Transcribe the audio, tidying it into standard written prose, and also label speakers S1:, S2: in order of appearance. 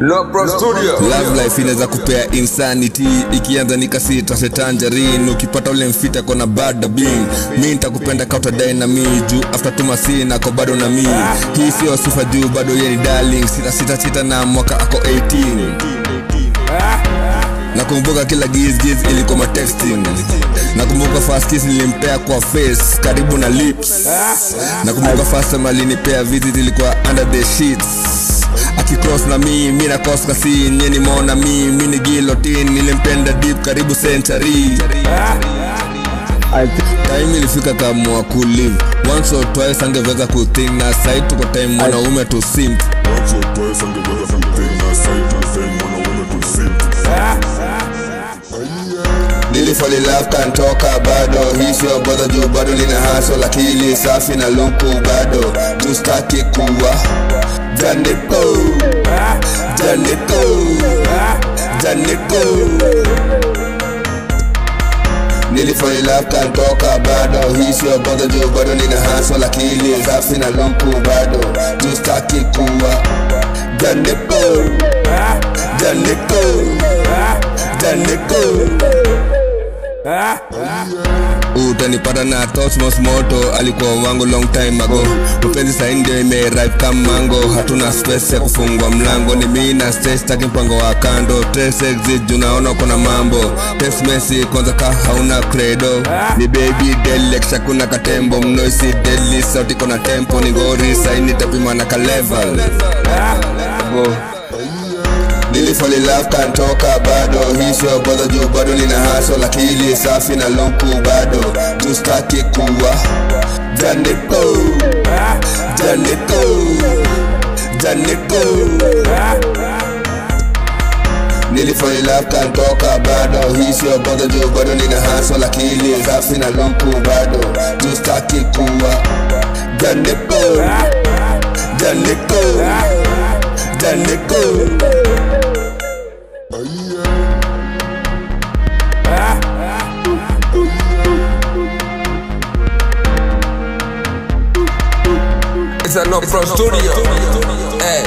S1: Love Pro Studio.
S2: Love life inaweza kupea insanity. Ikianza nikasita setangerine. Ukipata ule mfita kona bad bing. Mi nitakupenda kauta dai na mi juu after tumasi na ako bado na mi. Hii sio sifa juu bado yeye ni darling. Sita na mwaka ako 18. Nakumbuka kila giz ilikuwa ma texting. Nakumbuka first kiss nilimpea kwa face karibu na lips. Nakumbuka first time alinipea visit ilikuwa under the sheets. Akicross na mi na cross kasi nyeni mona mi ni guillotine. Nilimpenda deep karibu century. Time ilifika kama kulive. Once or twice angeweza kuthink na side tuko time mwanaume to simp.
S3: Once or twice angeweza kuthink na side tuko time mwanaume to simp.
S2: Nilifall in love kantoka bado. Hii sio bother juu bado nina hustle. Lakili safi na luku bado. Justaki kuwa Janiko Nilifall in love kantoka bado. Hii sio bother juu bado nina hustle. Lakili safi na luku bado. Justaki kuwa Janiko Utanipata na Cosmos Moto. Alikuwa wangu long time ago. Mapenzi saa ndio ime-ripe kama mango. Hatuna space ya kufungwa mlango. Ni mimi na stage staki mpango wa kando. Trace exit juu naona kuna mambo. Text message kwanza ka hauna credo. Ni baby deadly kuna katembo. Mnoisi deadly sauti kona tempo. Ni gori saini tapima na ka level. Nilifall in love kantoka bado. Hii sio bother juu bado nina hustle. Lakili safi na luku bado. Justaki kuwa Janiko Nilifall in love kantoka bado. Hii sio bother juu bado nina hustle. Lakili safi na luku bado. Justaki kuwa Janiko
S1: It's a Love Pro Studio. Hey,